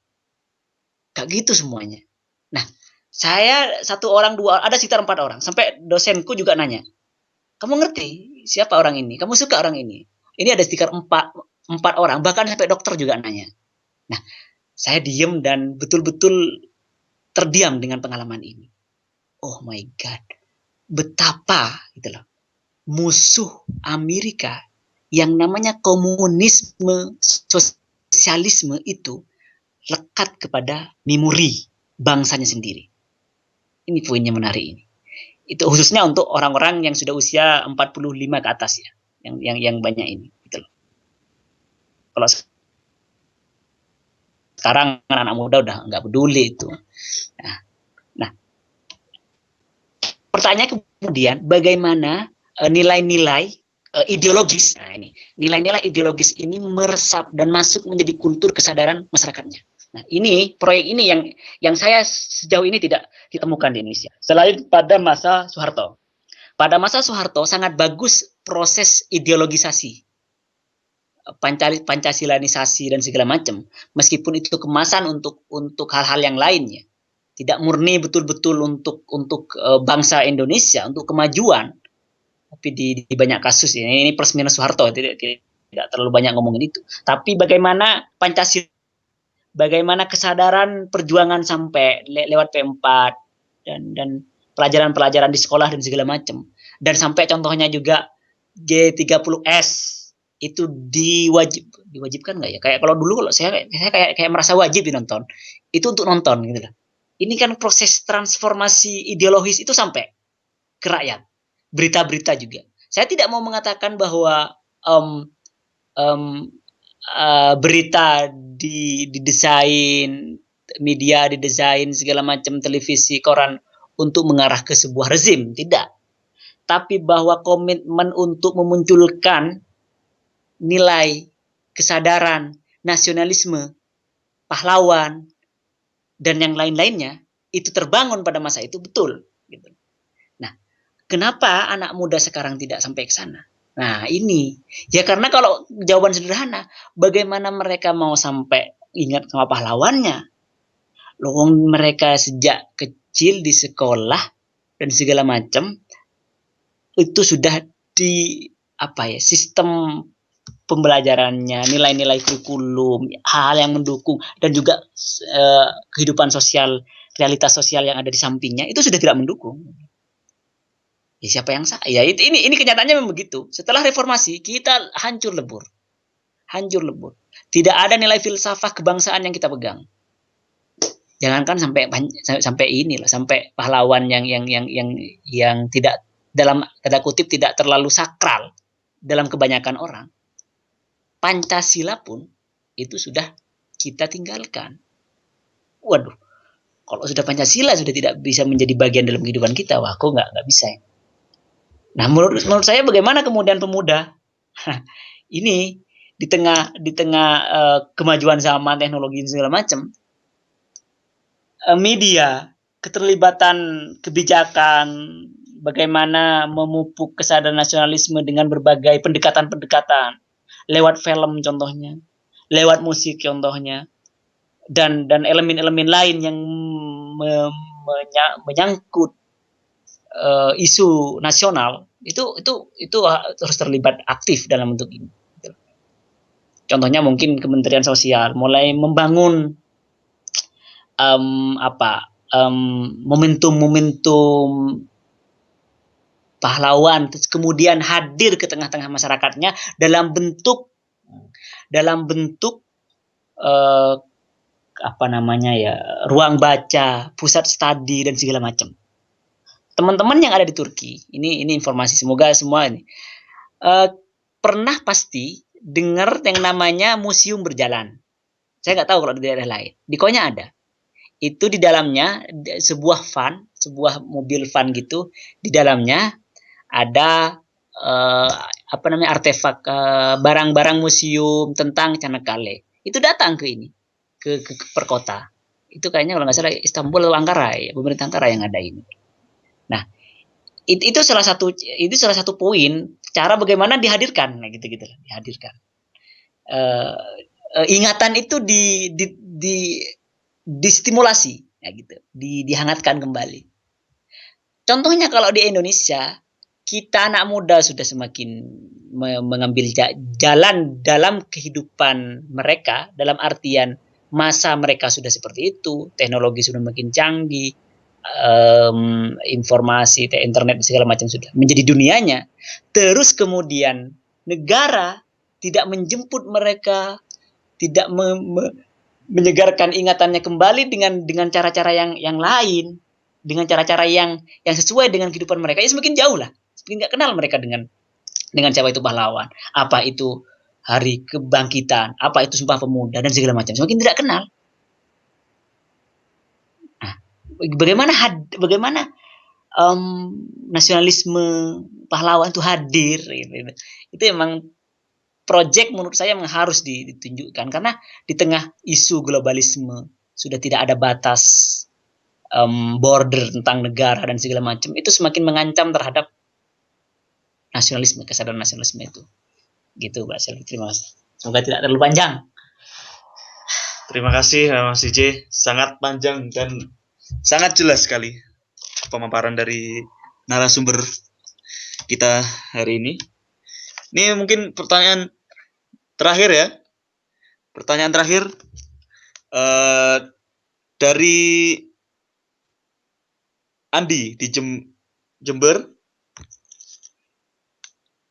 Gak gitu semuanya. Nah, saya 1 orang 2, ada sekitar 4 orang. Sampai dosenku juga nanya, kamu ngerti siapa orang ini? Kamu suka orang ini? Ini ada sekitar 4 orang, bahkan sampai dokter juga nanya. Nah, saya diam dan betul-betul terdiam dengan pengalaman ini. Oh my God, betapa gitu loh, musuh Amerika yang namanya komunisme, sosialisme itu lekat kepada memori bangsanya sendiri. Ini poinnya menarik ini. Itu khususnya untuk orang-orang yang sudah usia 45 ke atas ya. Yang banyak ini gitu loh. Kalau sekarang anak muda udah nggak peduli itu. Nah, pertanyaan kemudian bagaimana nilai-nilai ideologis, nah ini nilai-nilai ideologis ini meresap dan masuk menjadi kultur kesadaran masyarakatnya. Nah, ini proyek ini yang saya sejauh ini tidak ditemukan di Indonesia. Selain pada masa Soeharto. Pada masa Soeharto sangat bagus proses ideologisasi, Pancasilanisasi dan segala macam. Meskipun itu kemasan untuk hal-hal yang lainnya, tidak murni betul-betul untuk bangsa Indonesia, untuk kemajuan. Tapi di banyak kasus ini plus minus Soeharto, tidak terlalu banyak ngomongin itu. Tapi bagaimana Pancasila, bagaimana kesadaran perjuangan sampai lewat P4 dan pelajaran-pelajaran di sekolah dan segala macam. Dan sampai contohnya juga G30S itu diwajibkan nggak ya? Kayak kalau dulu saya kayak merasa wajib nonton. Itu untuk nonton gitu loh. Ini kan proses transformasi ideologis itu sampai ke rakyat. Berita-berita juga. Saya tidak mau mengatakan bahwa berita didesain, media didesain segala macam, televisi, koran untuk mengarah ke sebuah rezim, tidak. Tapi bahwa komitmen untuk memunculkan nilai kesadaran, nasionalisme, pahlawan, dan yang lain-lainnya, itu terbangun pada masa itu, betul. Gitu. Nah, kenapa anak muda sekarang tidak sampai ke sana? Nah, ini. Ya karena kalau jawaban sederhana, bagaimana mereka mau sampai ingat sama pahlawannya? Loh, mereka sejak kecil di sekolah dan segala macam itu sudah di sistem pembelajarannya, nilai-nilai kurikulum, hal yang mendukung dan juga kehidupan sosial, realitas sosial yang ada di sampingnya itu sudah tidak mendukung. Ya siapa yang salah? Ya ini kenyataannya memang begitu. Setelah reformasi kita hancur lebur. Hancur lebur. Tidak ada nilai filsafat kebangsaan yang kita pegang. Jangankan sampai ini loh, sampai pahlawan yang tidak dalam tanda kutip tidak terlalu sakral dalam kebanyakan orang. Pancasila pun itu sudah kita tinggalkan. Waduh, kalau sudah Pancasila sudah tidak bisa menjadi bagian dalam kehidupan kita, wah kok nggak bisa. Nah, menurut saya bagaimana kemudian pemuda ini di tengah kemajuan zaman, teknologi dan segala macam, media, keterlibatan kebijakan, bagaimana memupuk kesadaran nasionalisme dengan berbagai pendekatan-pendekatan lewat film contohnya, lewat musik contohnya, dan elemen-elemen lain yang menyangkut isu nasional itu harus terlibat aktif dalam bentuk ini. Contohnya mungkin Kementerian Sosial mulai membangun momentum-momentum pahlawan, terus kemudian hadir ke tengah-tengah masyarakatnya dalam bentuk ruang baca, pusat studi dan segala macam. Teman-teman yang ada di Turki, ini informasi, semoga semua ini pernah pasti dengar yang namanya museum berjalan. Saya nggak tahu kalau di daerah lain. Di Konya ada. Itu di dalamnya sebuah mobil van gitu, di dalamnya ada artefak barang-barang museum tentang Çanakkale. Itu datang ke ini, ke perkota. Itu kayaknya kalau nggak salah Istanbul atau Ankara, ya, pemerintah Ankara yang ada ini. Nah, itu salah satu poin cara bagaimana dihadirkan, nah gitu dihadirkan. Ingatan itu distimulasi, ya gitu, dihangatkan kembali. Contohnya kalau di Indonesia, kita anak muda sudah semakin mengambil jalan dalam kehidupan mereka, dalam artian masa mereka sudah seperti itu, teknologi sudah makin canggih, informasi, internet segala macam sudah menjadi dunianya. Terus kemudian negara tidak menjemput mereka, tidak menyegarkan ingatannya kembali dengan cara-cara yang lain, dengan cara-cara yang sesuai dengan kehidupan mereka, ya semakin jauh lah, semakin nggak kenal mereka dengan siapa itu pahlawan, apa itu hari kebangkitan, apa itu Sumpah Pemuda dan segala macam, semakin tidak kenal. Nah, bagaimana nasionalisme pahlawan itu hadir, gitu. Itu emang proyek menurut saya yang harus ditunjukkan, karena di tengah isu globalisme sudah tidak ada batas border tentang negara dan segala macam, itu semakin mengancam terhadap nasionalisme, kesadaran nasionalisme itu. Gitu, Mbak Selvi. Terima kasih. Semoga tidak terlalu panjang. Terima kasih Mas CJ, sangat panjang dan sangat jelas sekali pemaparan dari narasumber kita hari ini. Ini mungkin pertanyaan terakhir ya. Pertanyaan terakhir dari Andi di Jember.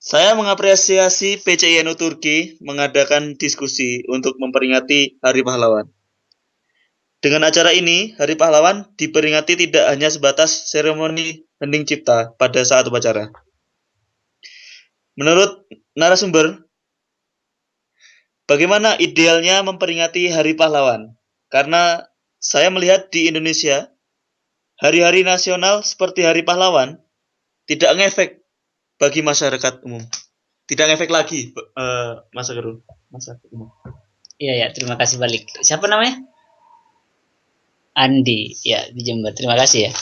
Saya mengapresiasi PCINU Turki mengadakan diskusi untuk memperingati Hari Pahlawan. Dengan acara ini, Hari Pahlawan diperingati tidak hanya sebatas seremoni hening cipta pada saat upacara. Menurut narasumber, bagaimana idealnya memperingati Hari Pahlawan? Karena saya melihat di Indonesia, hari-hari nasional seperti Hari Pahlawan tidak ngefek bagi masyarakat umum. Tidak ngefek lagi masyarakat umum. Iya ya, terima kasih balik. Siapa namanya? Andi, ya di Jember. Terima kasih ya.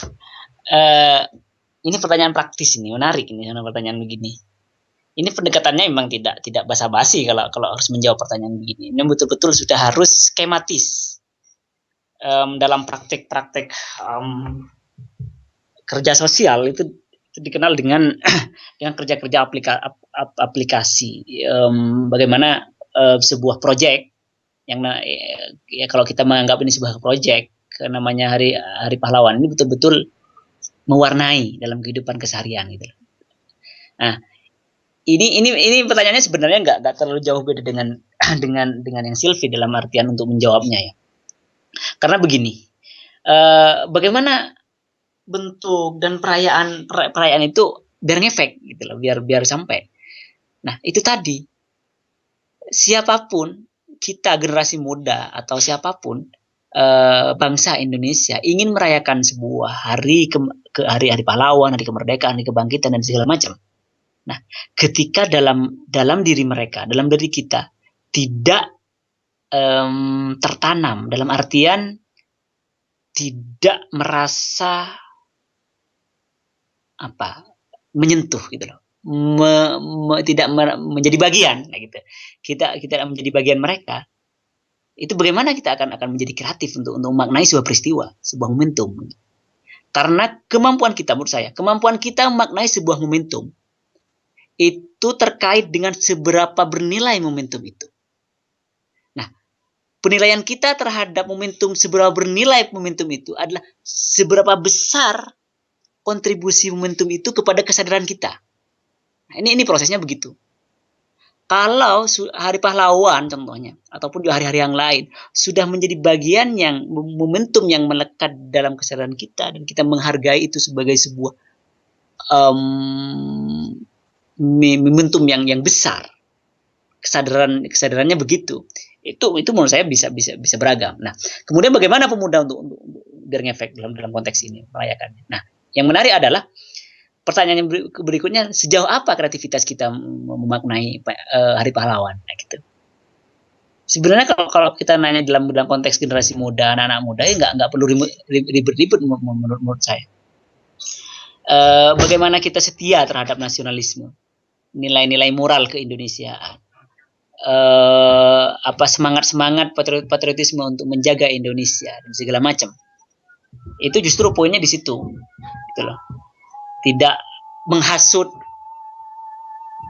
Ini pertanyaan praktis ini, menarik ini pertanyaan begini. Ini pendekatannya memang tidak basa-basi kalau harus menjawab pertanyaan begini. Ini betul-betul sudah harus skematis. Dalam praktek-praktek kerja sosial itu dikenal dengan dengan kerja-kerja aplikasi. Bagaimana sebuah proyek yang ya kalau kita menganggap ini sebuah proyek namanya Hari Pahlawan ini betul-betul mewarnai dalam kehidupan keseharian gitu. Nah, ini pertanyaannya sebenarnya nggak terlalu jauh beda dengan yang Sylvie dalam artian untuk menjawabnya ya. Karena begini, bagaimana bentuk dan perayaan itu biar ngefek gitu loh, biar sampai. Nah, itu tadi siapapun kita generasi muda atau siapapun bangsa Indonesia ingin merayakan sebuah hari hari pahlawan, hari kemerdekaan, hari kebangkitan dan segala macam. Nah, ketika dalam diri mereka, dalam diri kita tidak tertanam, dalam artian tidak merasa menyentuh gitu loh, tidak menjadi bagian, gitu. Kita menjadi bagian mereka. Itu bagaimana kita akan menjadi kreatif untuk memaknai sebuah peristiwa, sebuah momentum. Karena kemampuan kita, menurut saya, kemampuan kita memaknai sebuah momentum itu terkait dengan seberapa bernilai momentum itu. Nah, penilaian kita terhadap momentum, seberapa bernilai momentum itu adalah seberapa besar kontribusi momentum itu kepada kesadaran kita. Nah, ini prosesnya begitu. Kalau Hari Pahlawan contohnya, ataupun juga hari-hari yang lain, sudah menjadi bagian yang momentum yang melekat dalam kesadaran kita, dan kita menghargai itu sebagai sebuah momentum yang besar, kesadarannya begitu. Itu menurut saya bisa beragam. Nah, kemudian bagaimana pemuda untuk biar ngefek dalam konteks ini merayakannya. Nah, yang menarik adalah pertanyaan yang berikutnya, sejauh apa kreativitas kita memaknai Hari Pahlawan? Nah, gitu. Sebenarnya kalau kita nanya dalam konteks generasi muda, anak-anak muda, ya nggak perlu ribet-ribet menurut saya. Bagaimana kita setia terhadap nasionalisme, nilai-nilai moral keindonesiaan, semangat patriotisme untuk menjaga Indonesia dan segala macam. Itu justru poinnya di situ, gitu loh. Tidak menghasut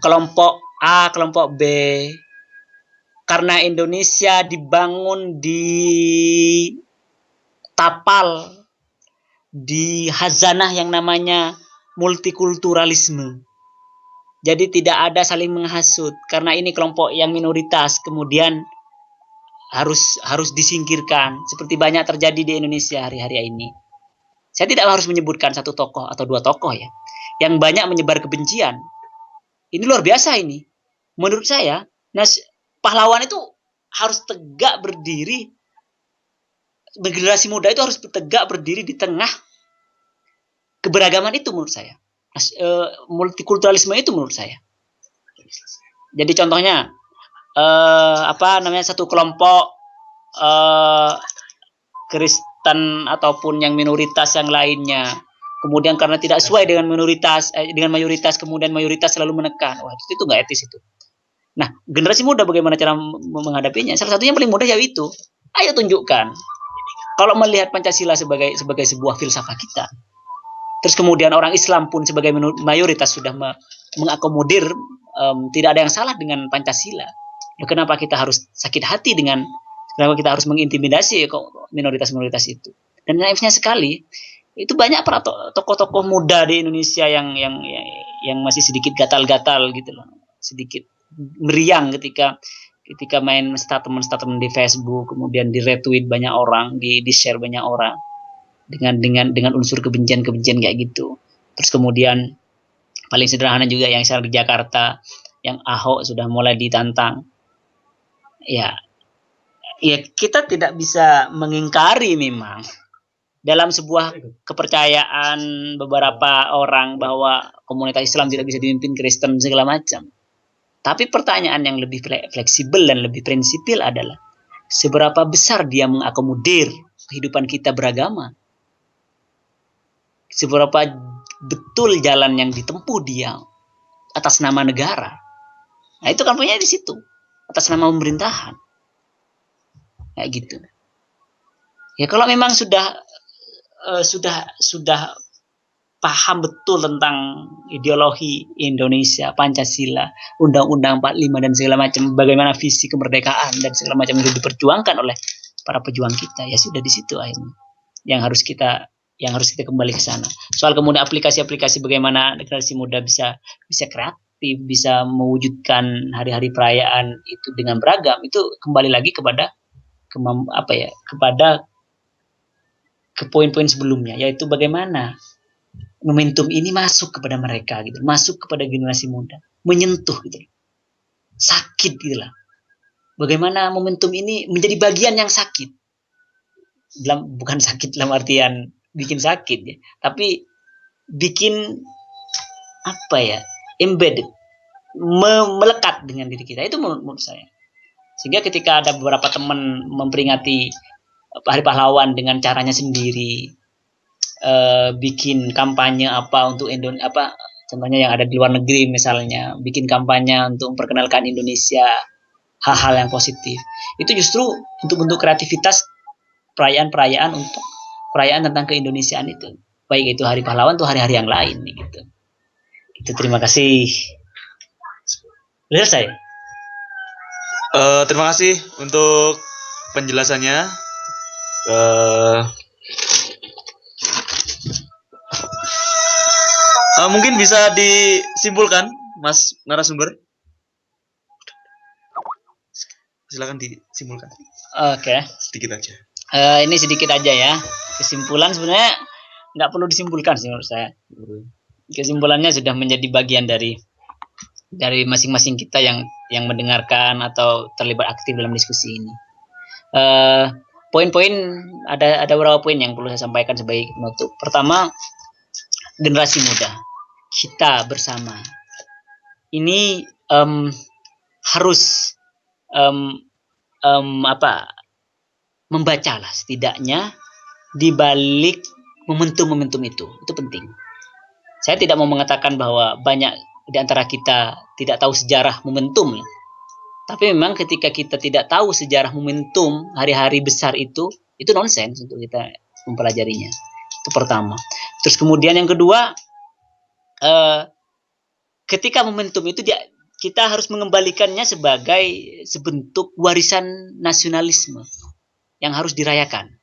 kelompok A, kelompok B, karena Indonesia dibangun di tapal, di hazanah yang namanya multikulturalisme. Jadi tidak ada saling menghasut, karena ini kelompok yang minoritas kemudian harus disingkirkan, seperti banyak terjadi di Indonesia hari-hari ini. Saya tidak harus menyebutkan satu tokoh atau dua tokoh ya, yang banyak menyebar kebencian. Ini luar biasa ini. Menurut saya, pahlawan itu harus tegak berdiri, generasi muda itu harus tegak berdiri di tengah keberagaman itu menurut saya. Multikulturalisme itu menurut saya. Jadi contohnya, satu kelompok Kristen ataupun yang minoritas yang lainnya, kemudian karena tidak sesuai dengan mayoritas, kemudian mayoritas selalu menekan. Wah, itu nggak etis itu. Nah, generasi muda bagaimana cara menghadapinya? Salah satunya yang paling mudah yaitu, ayo tunjukkan. Kalau melihat Pancasila sebagai sebuah filsafat kita, terus kemudian orang Islam pun sebagai mayoritas sudah mengakomodir, tidak ada yang salah dengan Pancasila. Kenapa kita harus sakit hati kenapa kita harus mengintimidasi minoritas-minoritas itu? Dan naifnya sekali, itu banyak tokoh-tokoh muda di Indonesia yang masih sedikit gatal-gatal gitu loh, sedikit meriang ketika main statement di Facebook, kemudian di retweet banyak orang, di share banyak orang dengan unsur kebencian kayak gitu. Terus kemudian paling sederhana juga yang di Jakarta, yang Ahok sudah mulai ditantang. Ya kita tidak bisa mengingkari memang dalam sebuah kepercayaan beberapa orang bahwa komunitas Islam tidak bisa dipimpin Kristen segala macam. Tapi pertanyaan yang lebih fleksibel dan lebih prinsipil adalah seberapa besar dia mengakomodir kehidupan kita beragama. Seberapa betul jalan yang ditempuh dia atas nama negara. Nah, itu kan punya di situ. Atas nama pemerintahan. Kayak gitu. Ya kalau memang sudah paham betul tentang ideologi Indonesia, Pancasila, Undang-Undang 45 dan segala macam, bagaimana visi kemerdekaan dan segala macam itu diperjuangkan oleh para pejuang kita, ya sudah di situ akhirnya yang harus kita kembali ke sana. Soal kemudian aplikasi-aplikasi bagaimana generasi muda bisa kreatif, bisa mewujudkan hari-hari perayaan itu dengan beragam, itu kembali lagi kepada ke poin-poin sebelumnya, yaitu bagaimana momentum ini masuk kepada mereka gitu, masuk kepada generasi muda, menyentuh gitu, sakit gitu lah. Bagaimana momentum ini menjadi bagian yang sakit, bukan sakit dalam artian bikin sakit ya, tapi bikin embedded, melekat dengan diri kita. Itu menurut saya. Sehingga ketika ada beberapa teman memperingati Hari Pahlawan dengan caranya sendiri, bikin kampanye untuk Indonesia, contohnya yang ada di luar negeri misalnya, bikin kampanye untuk memperkenalkan Indonesia, hal-hal yang positif, itu justru untuk bentuk kreativitas perayaan untuk perayaan tentang keindonesiaan itu, baik itu Hari Pahlawan atau hari-hari yang lain gitu. Itu terima kasih. Selesai. Terima kasih untuk penjelasannya. Mungkin bisa disimpulkan, Mas narasumber. Silakan disimpulkan. Oke. Sedikit aja. Ini sedikit aja ya. Kesimpulan sebenarnya nggak perlu disimpulkan sih menurut saya. Kesimpulannya sudah menjadi bagian dari masing-masing kita yang mendengarkan atau terlibat aktif dalam diskusi ini. Poin-poin ada beberapa poin yang perlu saya sampaikan sebagai penutup. Pertama, generasi muda kita bersama ini harus membacalah setidaknya di balik momentum-momentum itu penting. Saya tidak mau mengatakan bahwa banyak di antara kita tidak tahu sejarah momentum, tapi memang ketika kita tidak tahu sejarah momentum hari-hari besar itu nonsens untuk kita mempelajarinya. Itu pertama. Terus kemudian yang kedua, ketika momentum itu kita harus mengembalikannya sebagai sebentuk warisan nasionalisme yang harus dirayakan.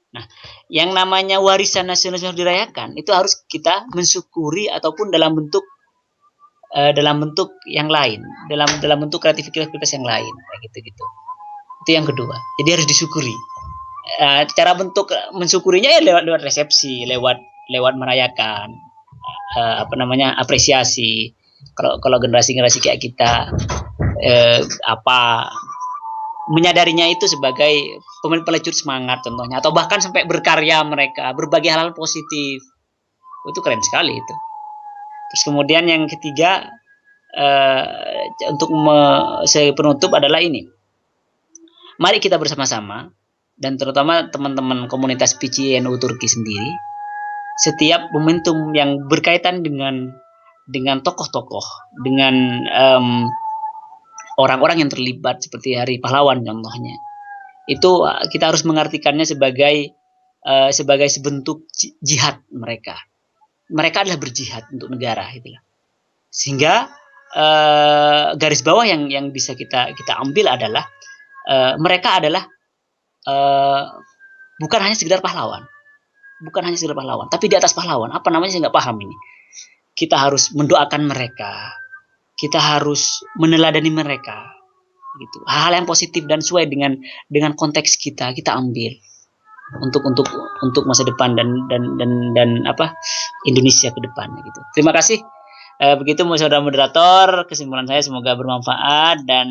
Nah, yang namanya warisan nasionalisme yang dirayakan itu harus kita mensyukuri ataupun dalam bentuk yang lain, dalam bentuk kreativitas yang lain, kayak gitu. Itu yang kedua. Jadi harus disyukuri. Cara bentuk mensyukurinya ya lewat resepsi, lewat merayakan, apresiasi. Kalau generasi kayak kita, menyadarinya itu sebagai pelecut semangat contohnya, atau bahkan sampai berkarya mereka, berbagi hal-hal positif. Itu keren sekali itu. Terus kemudian yang ketiga, untuk penutup adalah ini. Mari kita bersama-sama, dan terutama teman-teman komunitas PCNU Turki sendiri, setiap momentum yang berkaitan dengan tokoh-tokoh, dengan orang-orang yang terlibat seperti Hari Pahlawan contohnya, itu kita harus mengartikannya sebagai sebentuk jihad mereka. Mereka adalah berjihad untuk negara, itulah. Sehingga garis bawah yang bisa kita ambil adalah mereka adalah bukan hanya sekedar pahlawan, tapi di atas pahlawan. Apa namanya saya nggak paham ini. Kita harus mendoakan mereka, kita harus meneladani mereka, gitu. Hal-hal yang positif dan sesuai dengan konteks kita ambil untuk masa depan dan Indonesia ke depannya gitu. Terima kasih. Begitu saudara moderator, kesimpulan saya semoga bermanfaat, dan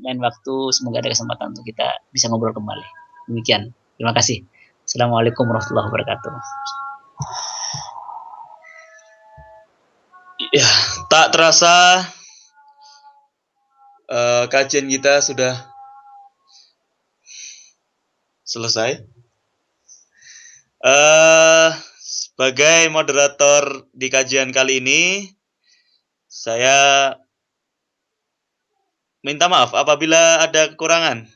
lain waktu semoga ada kesempatan untuk kita bisa ngobrol kembali. Demikian. Terima kasih. Assalamualaikum warahmatullahi wabarakatuh. Ya, tak terasa kajian kita sudah selesai. Sebagai moderator di kajian kali ini, saya minta maaf apabila ada kekurangan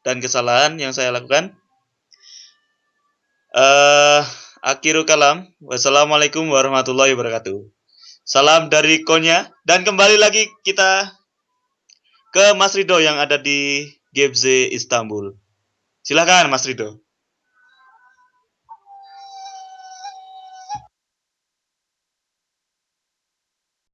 dan kesalahan yang saya lakukan. Akhirul kalam. Wassalamualaikum warahmatullahi wabarakatuh. Salam dari Konya, dan kembali lagi kita ke Mas Rido yang ada di GFZ Istanbul. Silakan Mas Rido.